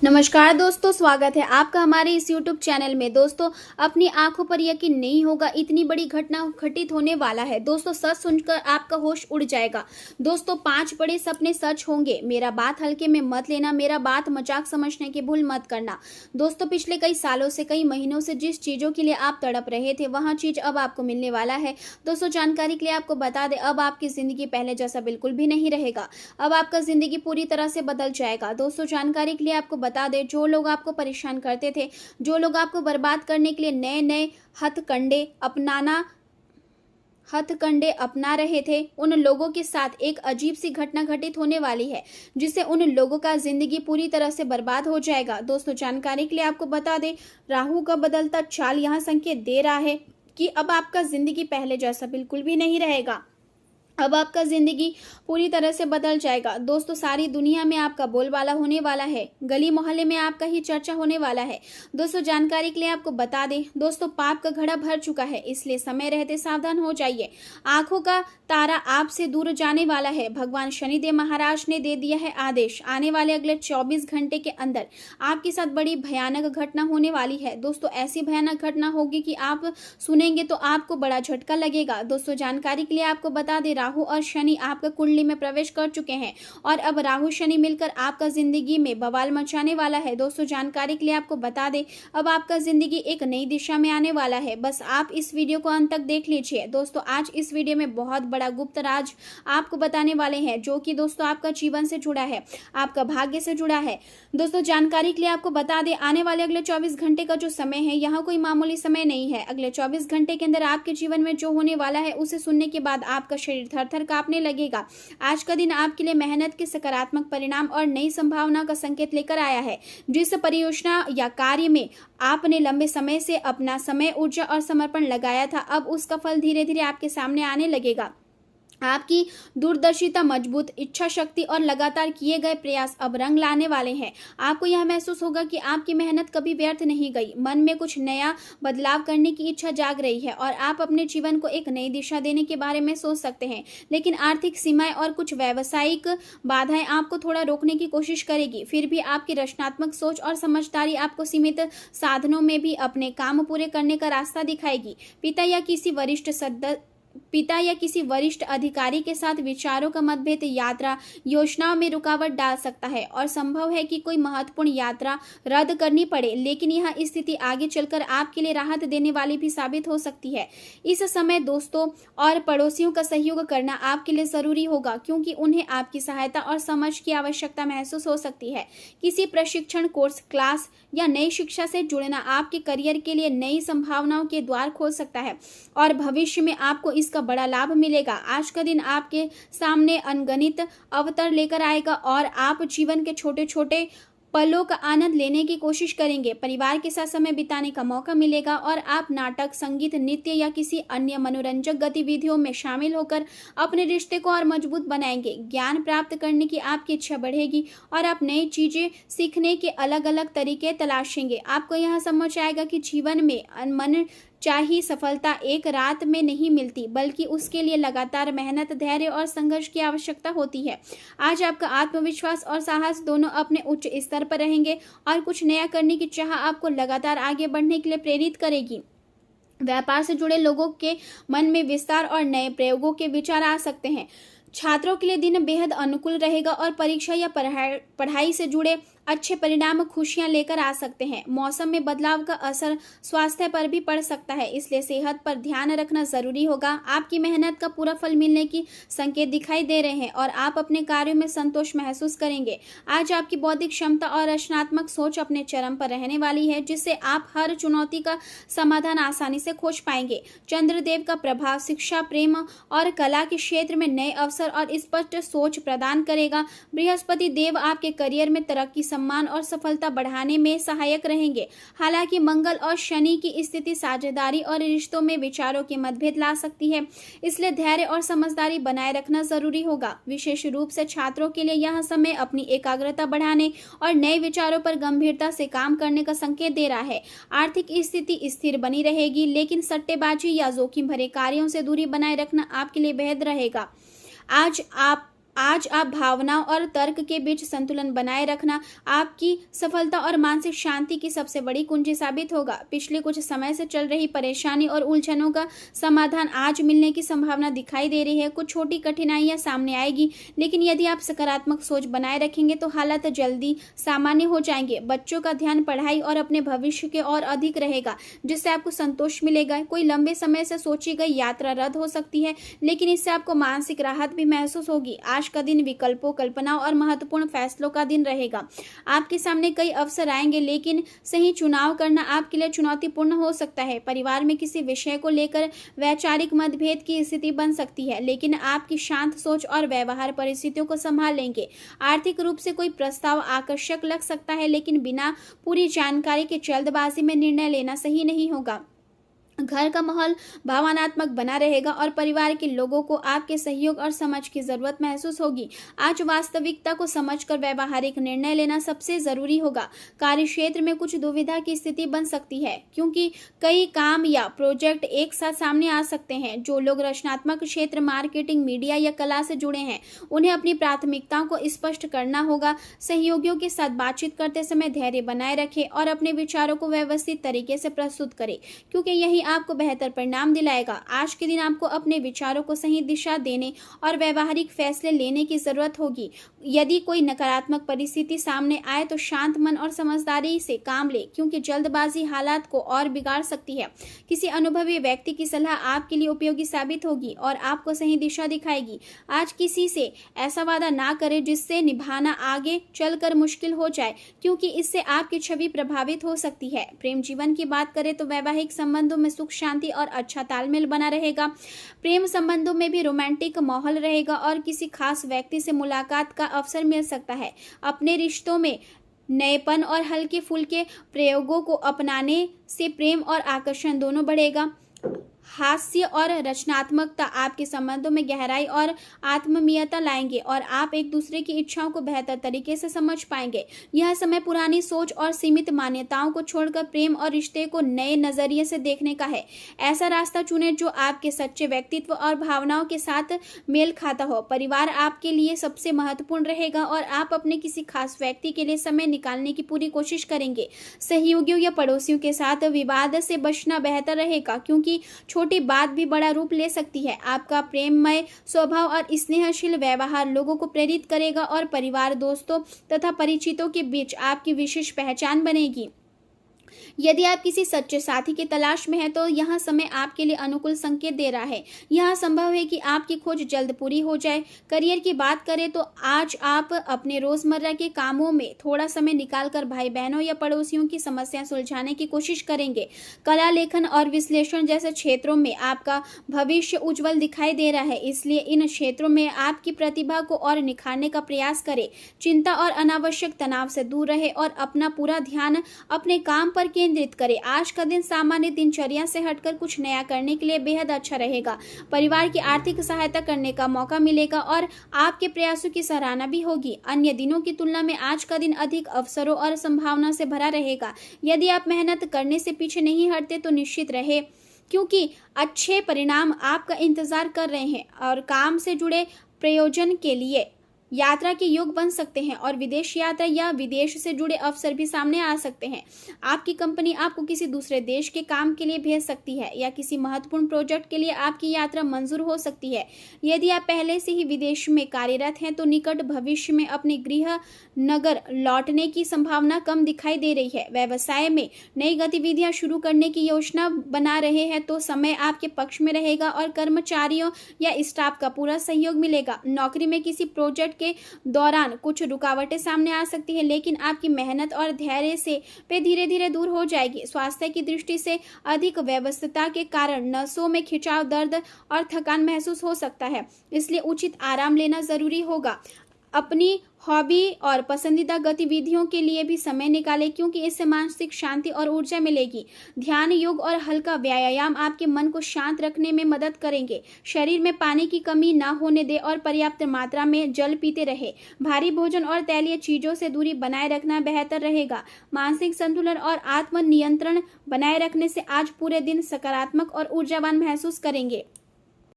नमस्कार दोस्तों, स्वागत है आपका हमारे इस YouTube चैनल में। दोस्तों, अपनी आंखों पर यकीन नहीं होगा, इतनी बड़ी घटना घटित होने वाला है। दोस्तों, सच सुनकर आपका होश उड़ जाएगा। दोस्तों, 5 बड़े सपने सच होंगे। मेरा बात हल्के में मत लेना, मेरा बात मजाक समझने की भूल मत करना। दोस्तों, पिछले कई सालों से, कई महीनों से जिस चीजों के लिए आप तड़प रहे थे, वहाँ चीज अब आपको मिलने वाला है। दोस्तों, जानकारी के लिए आपको बता दें, अब आपकी जिंदगी पहले जैसा बिल्कुल भी नहीं रहेगा। अब आपका जिंदगी पूरी तरह से बदल जाएगा। दोस्तों, जानकारी के लिए आपको बता दें, जो लोग आपको परेशान करते थे, जो लोग आपको बर्बाद करने के लिए नए नए हथकंडे अपना रहे थे, उन लोगों के साथ एक अजीब सी घटना घटित होने वाली है, जिससे उन लोगों का जिंदगी पूरी तरह से बर्बाद हो जाएगा। दोस्तों, जानकारी के लिए आपको बता दें, राहु का बदलता चाल यहाँ संकेत दे रहा है कि अब आपका जिंदगी पहले जैसा बिल्कुल भी नहीं रहेगा। अब आपका जिंदगी पूरी तरह से बदल जाएगा। दोस्तों, सारी दुनिया में आपका बोलबाला होने वाला है, गली मोहल्ले में आपका ही चर्चा होने वाला है। दोस्तों, जानकारी के लिए आपको बता दें, दोस्तों पाप का घड़ा भर चुका है, इसलिए समय रहते सावधान हो जाइए। आंखों का तारा आपसे दूर जाने वाला है। भगवान शनिदेव महाराज ने दे दिया है आदेश, आने वाले अगले 24 घंटे के अंदर आपके साथ बड़ी भयानक घटना होने वाली है। दोस्तों, ऐसी भयानक घटना होगी कि आप सुनेंगे तो आपको बड़ा झटका लगेगा। दोस्तों, जानकारी के लिए आपको बता दें, राहु और शनि आपका कुंडली में प्रवेश कर चुके हैं और अब राहु शनि मिलकर आपका जिंदगी में बवाल मचाने वाला है। दोस्तों, जानकारी के लिए आपको बता दें, अब आपका जिंदगी एक नई दिशा में आने वाला है। बस आप इस वीडियो को अंत तक देख लीजिए। दोस्तों, आज इस वीडियो में बहुत बड़ा गुप्त राज आपको बताने वाले हैं, जो कि दोस्तों आपका जीवन से जुड़ा है, आपका भाग्य से जुड़ा है। दोस्तों, जानकारी के लिए आपको बता दें, आने वाले अगले 24 घंटे का जो समय है, यहाँ कोई मामूली समय नहीं है। अगले 24 घंटे के अंदर आपके जीवन में जो होने वाला है, उसे सुनने के बाद आपका शरीर थर कांपने लगेगा। आज का दिन आपके लिए मेहनत के सकारात्मक परिणाम और नई संभावना का संकेत लेकर आया है। जिस परियोजना या कार्य में आपने लंबे समय से अपना समय, ऊर्जा और समर्पण लगाया था, अब उसका फल धीरे धीरे आपके सामने आने लगेगा। आपकी दूरदर्शिता, मजबूत इच्छा शक्ति और लगातार किए गए प्रयास अब रंग लाने वाले हैं। आपको यह महसूस होगा कि आपकी मेहनत कभी व्यर्थ नहीं गई। मन में कुछ नया बदलाव करने की इच्छा जाग रही है और आप अपने जीवन को एक नई दिशा देने के बारे में सोच सकते हैं। लेकिन आर्थिक सीमाएं और कुछ व्यावसायिक बाधाएं आपको थोड़ा रोकने की कोशिश करेगी। फिर भी आपकी रचनात्मक सोच और समझदारी आपको सीमित साधनों में भी अपने काम पूरे करने का रास्ता दिखाएगी। पिता या किसी वरिष्ठ अधिकारी के साथ विचारों का मतभेद यात्रा योजनाओं में रुकावट डाल सकता है और संभव है कि कोई महत्वपूर्ण यात्रा रद्द करनी पड़े। लेकिन यह स्थिति आगे चलकर आपके लिए राहत देने वाली भी साबित हो सकती है। इस समय दोस्तों और पड़ोसियों का सहयोग करना आपके लिए जरूरी होगा, क्योंकि उन्हें आपकी सहायता और समझ की आवश्यकता महसूस हो सकती है। किसी प्रशिक्षण कोर्स, क्लास या नई शिक्षा से जुड़ना आपके करियर के लिए नई संभावनाओं के द्वार खोल सकता है और भविष्य में आपको इसका बड़ा लाभ मिलेगा। आज का दिन आपके सामने अनगिनत अवसर लेकर आएगा और आप जीवन के छोटे छोटे पलों का आनंद लेने की कोशिश करेंगे। परिवार के साथ समय बिताने का मौका मिलेगा और आप नाटक, संगीत, नृत्य या किसी अन्य मनोरंजक गतिविधियों में शामिल होकर अपने रिश्ते को और मजबूत बनाएंगे। ज्ञान प्राप्त करने की आपकी इच्छा बढ़ेगी और आप नई चीजें सीखने के अलग अलग तरीके तलाशेंगे। आपको यह समझ आएगा कि जीवन में मन चाही सफलता एक रात में नहीं मिलती, बल्कि उसके लिए लगातार मेहनत, धैर्य और संघर्ष की आवश्यकता होती है। आज आपका आत्मविश्वास और साहस दोनों अपने उच्च स्तर पर रहेंगे और कुछ नया करने की चाह आपको लगातार आगे बढ़ने के लिए प्रेरित करेगी। व्यापार से जुड़े लोगों के मन में विस्तार और नए प्रयोगों के विचार आ सकते हैं। छात्रों के लिए दिन बेहद अनुकूल रहेगा और परीक्षा या पढ़ाई से जुड़े अच्छे परिणाम खुशियां लेकर आ सकते हैं। मौसम में बदलाव का असर स्वास्थ्य पर भी पड़ सकता है, इसलिए सेहत पर ध्यान रखना जरूरी होगा। आपकी मेहनत का पूरा फल मिलने की संकेत दिखाई दे रहे हैं और आप अपने कार्यों में संतोष महसूस करेंगे। आज आपकी बौद्धिक क्षमता और रचनात्मक सोच अपने चरम पर रहने वाली है, जिससे आप हर चुनौती का समाधान आसानी से खोज पाएंगे। चंद्रदेव का प्रभाव शिक्षा, प्रेम और कला के क्षेत्र में नए अवसर और स्पष्ट सोच प्रदान करेगा। बृहस्पति देव आपके करियर में तरक्की, सम्मान और सफलता बढ़ाने में सहायक रहेंगे। हालांकि मंगल और शनि की स्थिति साझेदारी और रिश्तों में विचारों के मतभेद ला सकती है, इसलिए धैर्य और समझदारी बनाए रखना जरूरी होगा। विशेष रूप से छात्रों के लिए यह समय अपनी एकाग्रता बढ़ाने और नए विचारों पर गंभीरता से काम करने का संकेत दे रहा है। आर्थिक स्थिति स्थिर बनी रहेगी, लेकिन सट्टेबाजी या जोखिम भरे कार्यों से दूरी बनाए रखना आपके लिए बेहद रहेगा। आज आप आज आप भावनाओं और तर्क के बीच संतुलन बनाए रखना आपकी सफलता और मानसिक शांति की सबसे बड़ी कुंजी साबित होगा। पिछले कुछ समय से चल रही परेशानी और उलझनों का समाधान आज मिलने की संभावना दिखाई दे रही है। कुछ छोटी कठिनाइयां सामने आएगी, लेकिन यदि आप सकारात्मक सोच बनाए रखेंगे तो हालात जल्दी सामान्य हो जाएंगे। बच्चों का ध्यान पढ़ाई और अपने भविष्य के और अधिक रहेगा, जिससे आपको संतोष मिलेगा। कोई लंबे समय से सोची गई यात्रा रद्द हो सकती है, लेकिन इससे आपको मानसिक राहत भी महसूस होगी। आज का दिन विकल्पों, कल्पनाओं और महत्वपूर्ण फैसलों का दिन रहेगा। आपके सामने कई अवसर आएंगे, लेकिन सही चुनाव करना आपके लिए चुनौतीपूर्ण हो सकता है। परिवार में किसी विषय को लेकर वैचारिक मतभेद की स्थिति बन सकती है, लेकिन आपकी शांत सोच और व्यवहार परिस्थितियों को संभाल लेंगे। आर्थिक रूप से कोई प्रस्ताव आकर्षक लग सकता है, लेकिन बिना पूरी जानकारी के जल्दबाजी में निर्णय लेना सही नहीं होगा। घर का माहौल भावनात्मक बना रहेगा और परिवार के लोगों को आपके सहयोग और समझ की जरूरत महसूस होगी। आज वास्तविकता को समझकर व्यवहारिक निर्णय लेना सबसे जरूरी होगा। कार्यक्षेत्र में कुछ दुविधा की स्थिति बन सकती है, क्योंकि कई काम या प्रोजेक्ट एक साथ सामने आ सकते हैं। जो लोग रचनात्मक क्षेत्र, मार्केटिंग, मीडिया या कला से जुड़े हैं, उन्हें अपनी प्राथमिकताओं को स्पष्ट करना होगा। सहयोगियों के साथ बातचीत करते समय धैर्य बनाए रखें और अपने विचारों को व्यवस्थित तरीके से प्रस्तुत करें, क्योंकि यही आपको बेहतर परिणाम दिलाएगा। आज के दिन आपको अपने विचारों को सही दिशा देने और व्यवहारिक फैसले लेने की जरूरत होगी। यदि कोई नकारात्मक परिस्थिति सामने आए तो शांत मन और समझदारी से काम ले, क्योंकि जल्दबाजी हालात को और बिगाड़ सकती है। किसी अनुभवी व्यक्ति की सलाह आपके लिए उपयोगी साबित होगी और आपको सही दिशा दिखाएगी। आज किसी से ऐसा वादा ना करें जिससे निभाना आगे चलकर मुश्किल हो जाए, क्योंकि इससे आपकी छवि प्रभावित हो सकती है। प्रेम जीवन की बात करें तो वैवाहिक संबंधों में सुख शांति और अच्छा तालमेल बना रहेगा। प्रेम संबंधों में भी रोमांटिक माहौल रहेगा और किसी खास व्यक्ति से मुलाकात का अवसर मिल सकता है। अपने रिश्तों में नएपन और हल्के फुल्के प्रयोगों को अपनाने से प्रेम और आकर्षण दोनों बढ़ेगा। हास्य और रचनात्मकता आपके संबंधों में गहराई और आत्मीयता लाएंगे और आप एक दूसरे की इच्छाओं को बेहतर तरीके से समझ पाएंगे। यह समय पुरानी सोच और सीमित मान्यताओं को छोड़कर प्रेम और रिश्ते को नए नजरिए से देखने का है। ऐसा रास्ता चुनें जो आपके सच्चे व्यक्तित्व और भावनाओं के साथ मेल खाता हो। परिवार आपके लिए सबसे महत्वपूर्ण रहेगा और आप अपने किसी खास व्यक्ति के लिए समय निकालने की पूरी कोशिश करेंगे। सहयोगियों या पड़ोसियों के साथ विवाद से बचना बेहतर रहेगा, क्योंकि छोटी बात भी बड़ा रूप ले सकती है। आपका प्रेममय स्वभाव और स्नेहशील व्यवहार लोगों को प्रेरित करेगा और परिवार, दोस्तों तथा परिचितों के बीच आपकी विशेष पहचान बनेगी। यदि आप किसी सच्चे साथी की तलाश में हैं तो यह समय आपके लिए अनुकूल संकेत दे रहा है। यह संभव है कि आपकी खोज जल्द पूरी हो जाए। करियर की बात करें तो आज आप अपने रोजमर्रा के कामों में थोड़ा समय निकालकर भाई बहनों या पड़ोसियों की समस्याएं सुलझाने की कोशिश करेंगे। कला, लेखन और विश्लेषण जैसे क्षेत्रों में आपका भविष्य उज्जवल दिखाई दे रहा है, इसलिए इन क्षेत्रों में आपकी प्रतिभा को और निखारने का प्रयास करें। चिंता और अनावश्यक तनाव से दूर रहे और अपना पूरा ध्यान अपने काम पर केंद्रित करें। आज का दिन सामान्य दिनचर्या से हटकर कुछ नया करने के लिए बेहद अच्छा रहेगा। परिवार की आर्थिक सहायता करने का मौका मिलेगा और आपके प्रयासों की सराहना भी होगी। अन्य दिनों की तुलना में आज का दिन अधिक अवसरों और संभावना से भरा रहेगा। यदि आप मेहनत करने से पीछे नहीं हटते तो निश्चित रहे, क्योंकि अच्छे परिणाम आपका इंतजार कर रहे हैं और काम से जुड़े प्रयोजन के लिए यात्रा के योग बन सकते हैं और विदेश यात्रा या विदेश से जुड़े अवसर भी सामने आ सकते हैं। आपकी कंपनी आपको किसी दूसरे देश के काम के लिए भेज सकती है या किसी महत्वपूर्ण प्रोजेक्ट के लिए आपकी यात्रा मंजूर हो सकती है। यदि आप पहले से ही विदेश में कार्यरत हैं तो निकट भविष्य में अपने गृह नगर लौटने की संभावना कम दिखाई दे रही है। व्यवसाय में नई गतिविधियां शुरू करने की योजना बना रहे हैं तो समय आपके पक्ष में रहेगा और कर्मचारियों या स्टाफ का पूरा सहयोग मिलेगा। नौकरी में किसी प्रोजेक्ट के दौरान कुछ रुकावटें सामने आ सकती है, लेकिन आपकी मेहनत और धैर्य से वे धीरे धीरे दूर हो जाएगी। स्वास्थ्य की दृष्टि से अधिक व्यस्तता के कारण नसों में खिंचाव, दर्द और थकान महसूस हो सकता है, इसलिए उचित आराम लेना जरूरी होगा। अपनी हॉबी और पसंदीदा गतिविधियों के लिए भी समय निकालें, क्योंकि इससे मानसिक शांति और ऊर्जा मिलेगी। ध्यान, योग और हल्का व्यायाम आपके मन को शांत रखने में मदद करेंगे। शरीर में पानी की कमी न होने दें और पर्याप्त मात्रा में जल पीते रहे। भारी भोजन और तैलीय चीजों से दूरी बनाए रखना बेहतर रहेगा। मानसिक संतुलन और आत्म नियंत्रण बनाए रखने से आज पूरे दिन सकारात्मक और ऊर्जावान महसूस करेंगे।